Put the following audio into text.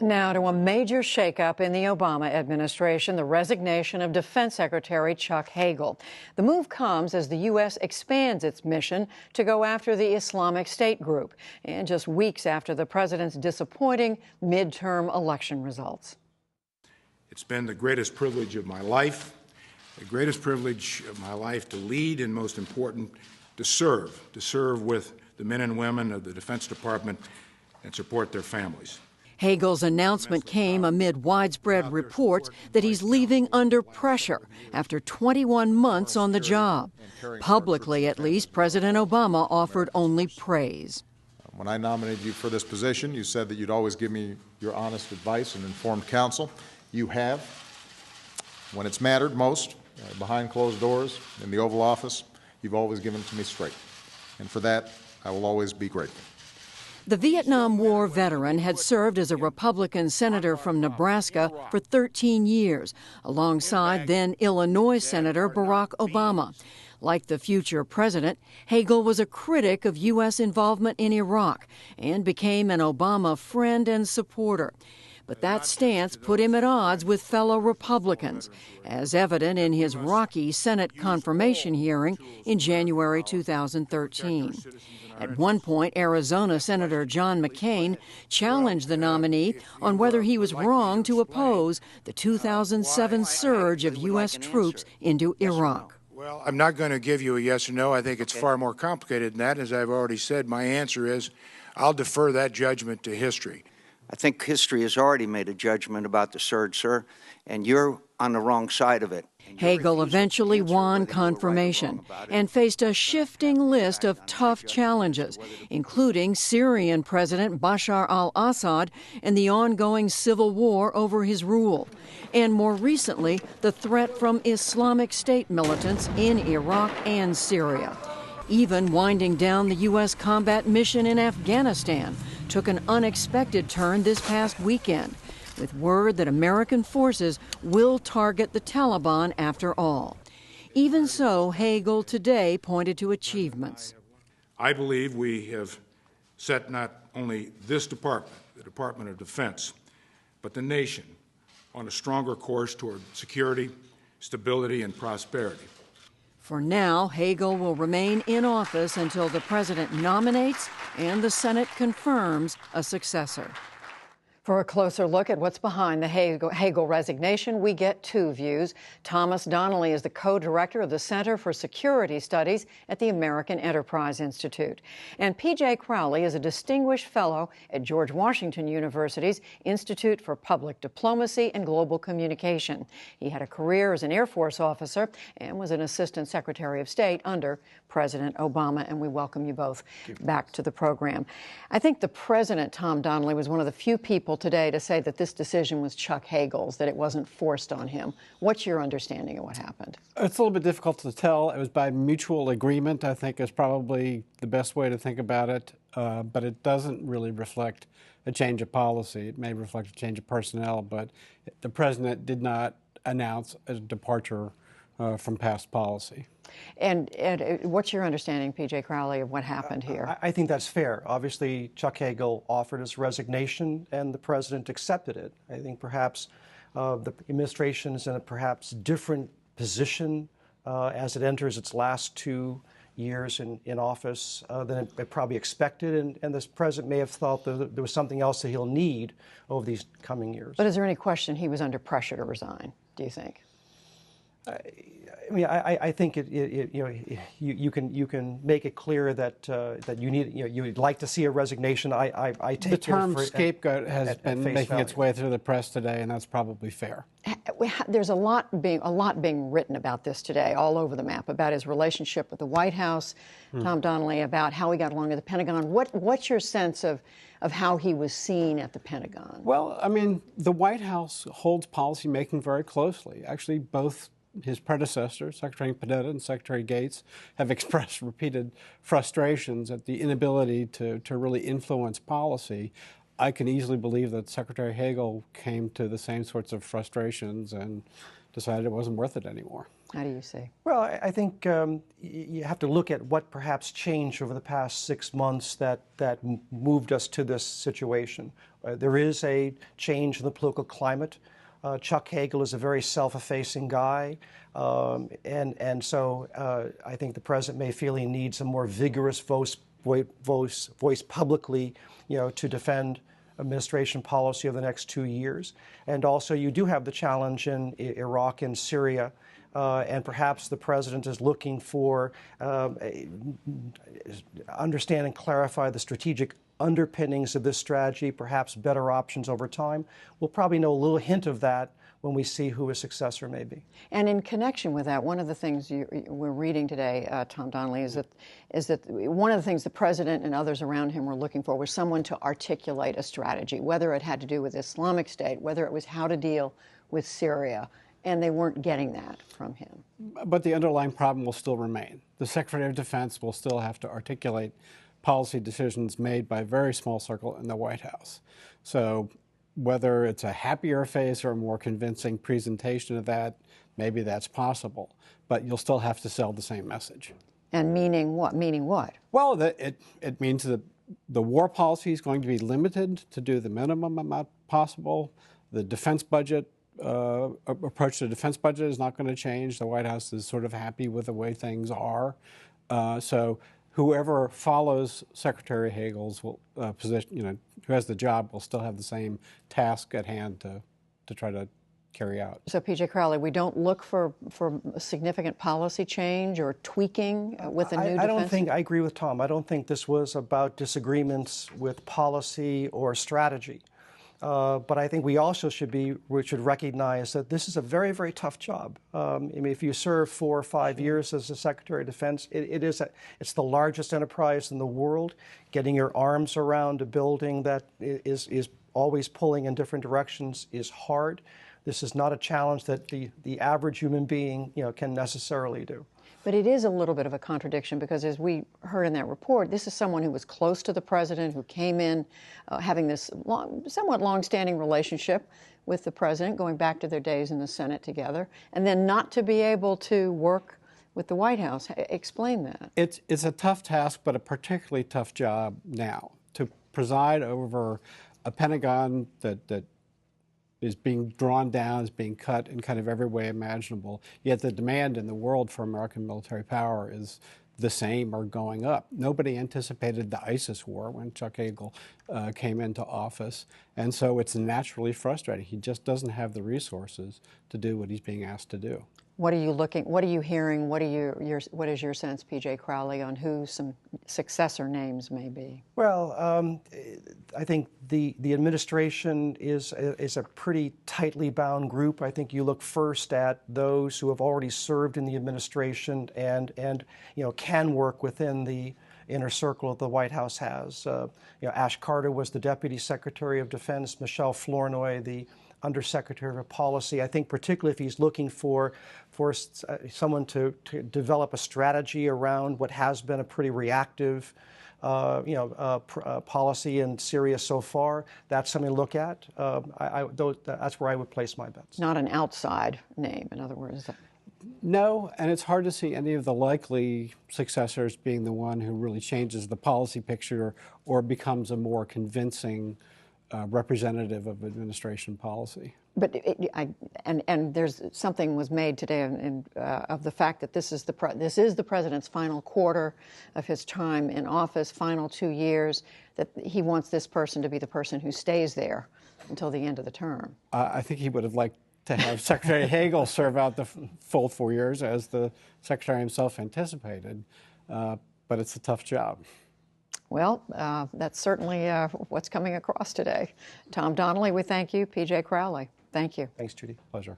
Now to a major shakeup in the Obama administration, the resignation of Defense Secretary Chuck Hagel. The move comes as the U.S. expands its mission to go after the Islamic State group, and just weeks after the president's disappointing midterm election results. It's been the greatest privilege of my life, the greatest privilege of my life to lead, and most important, to serve with the men and women of the Defense Department and support their families. Hagel's announcement came amid widespread reports that he's leaving under pressure after 21 months on the job. Publicly, at least, President Obama offered only praise. When I nominated you for this position, you said that you'd always give me your honest advice and informed counsel. You have. When it's mattered most, behind closed doors, in the Oval Office, you've always given it to me straight. And for that, I will always be grateful. The Vietnam War veteran had served as a Republican senator from Nebraska for 13 years, alongside then Illinois Senator Barack Obama. Like the future president, Hagel was a critic of U.S. involvement in Iraq and became an Obama friend and supporter. But that stance put him at odds with fellow Republicans, as evident in his rocky Senate confirmation hearing in January 2013. At one point, Arizona Senator John McCain challenged the nominee on whether he was wrong to oppose the 2007 surge of U.S. troops into Iraq. Well, I'm not going to give you a yes or no. I think it's far more complicated than that. As I've already said, my answer is I'll defer that judgment to history. I think history has already made a judgment about the surge, sir, and you're on the wrong side of it. Hagel eventually won confirmation and faced a shifting list of tough challenges, including Syrian President Bashar al-Assad and the ongoing civil war over his rule, and more recently, the threat from Islamic State militants in Iraq and Syria. Even winding down the U.S. combat mission in Afghanistan took an unexpected turn this past weekend, with word that American forces will target the Taliban after all. Even so, Hagel today pointed to achievements. I believe we have set not only this department, the Department of Defense, but the nation on a stronger course toward security, stability, and prosperity. For now, Hagel will remain in office until the president nominates and the Senate confirms a successor. For a closer look at what's behind the Hagel resignation, we get two views. Thomas Donnelly is the co-director of the Center for Security Studies at the American Enterprise Institute. And P.J. Crowley is a distinguished fellow at George Washington University's Institute for Public Diplomacy and Global Communication. He had a career as an Air Force officer and was an Assistant Secretary of State under President Obama, and we welcome you both back to the program. I think the president, Tom Donnelly, was one of the few people today to say that this decision was Chuck Hagel's, that it wasn't forced on him. What's your understanding of what happened? It's a little bit difficult to tell. It was by mutual agreement, I think, is probably the best way to think about it. But it doesn't really reflect a change of policy. It may reflect a change of personnel, but the president did not announce a departure from past policy. And what's your understanding, P.J. Crowley, of what happened here? I think that's fair. Obviously, Chuck Hagel offered his resignation, and the president accepted it. I think perhaps the administration is in a perhaps different position as it enters its last 2 years in office than it probably expected, and this president may have thought that there was something else that he'll need over these coming years. But is there any question he was under pressure to resign, do you think? I mean, I think you can make it clear that that you'd like to see a resignation. I take the term scapegoat has been making its way through the press today, and that's probably fair. There's a lot being written about this today, all over the map, about his relationship with the White House, Tom Donnelly, about how he got along at the Pentagon. What's your sense of how he was seen at the Pentagon? Well, I mean, the White House holds policymaking very closely. Actually, both his predecessors, Secretary Panetta and Secretary Gates, have expressed repeated frustrations at the inability to really influence policy. I can easily believe that Secretary Hagel came to the same sorts of frustrations and decided it wasn't worth it anymore. How do you see? Well, I think you have to look at what perhaps changed over the past 6 months that moved us to this situation. There is a change in the political climate. Chuck Hagel is a very self-effacing guy, and so I think the president may feel he needs a more vigorous voice publicly, to defend administration policy over the next 2 years. And also, you do have the challenge in Iraq and Syria. And perhaps the president is looking for understand and clarify the strategic underpinnings of this strategy, perhaps better options over time. We'll probably know a little hint of that when we see who his successor may be. And in connection with that, one of the things we're reading today, Tom Donnelly, is that one of the things the president and others around him were looking for was someone to articulate a strategy, whether it had to do with Islamic State, whether it was how to deal with Syria. And they weren't getting that from him. But the underlying problem will still remain. The Secretary of Defense will still have to articulate policy decisions made by a very small circle in the White House. So whether it's a happier face or a more convincing presentation of that, maybe that's possible. But you'll still have to sell the same message. And meaning what? Meaning what? Well, it means that the war policy is going to be limited to do the minimum amount possible. The defense budget approach to the defense budget is not going to change. The White House is sort of happy with the way things are. So whoever follows Secretary Hagel's position, who has the job, will still have the same task at hand to try to carry out. So, P.J. Crowley, we don't look for significant policy change or tweaking with a new defense? I agree with Tom. I don't think this was about disagreements with policy or strategy. But I think we also should recognize that this is a very, very tough job. If you serve 4 or 5 years as a Secretary of Defense, it's the largest enterprise in the world. Getting your arms around a building that is always pulling in different directions is hard. This is not a challenge that the average human being can necessarily do. But it is a little bit of a contradiction because, as we heard in that report, this is someone who was close to the president, who came in having this somewhat long-standing relationship with the president, going back to their days in the Senate together, and then not to be able to work with the White House. Explain that. It's a tough task, but a particularly tough job now, to preside over a Pentagon that is being drawn down, is being cut in kind of every way imaginable, yet the demand in the world for American military power is the same or going up. Nobody anticipated the ISIS war when Chuck Hagel came into office, and so it's naturally frustrating. He just doesn't have the resources to do what he's being asked to do. What are you hearing? What is your sense, P.J. Crowley, on who some successor names may be? Well, I think the administration is a pretty tightly bound group. I think you look first at those who have already served in the administration and can work within the inner circle the White House has. Ash Carter was the Deputy Secretary of Defense. Michelle Flournoy, the Undersecretary of Policy. I think particularly if he's looking for someone to develop a strategy around what has been a pretty reactive policy in Syria so far, that's something to look at. That's where I would place my bets. Not an outside name, in other words. No, and it's hard to see any of the likely successors being the one who really changes the policy picture or becomes a more convincing representative of administration policy. But there's something was made today of the fact that this is the president's final quarter of his time in office, final 2 years, that he wants this person to be the person who stays there until the end of the term. I think he would have liked to have Secretary Hagel serve out the full 4 years, as the Secretary himself anticipated, but it's a tough job. Well, that's certainly what's coming across today. Tom Donnelly, we thank you. P.J. Crowley, thank you. Thanks, Judy. Pleasure.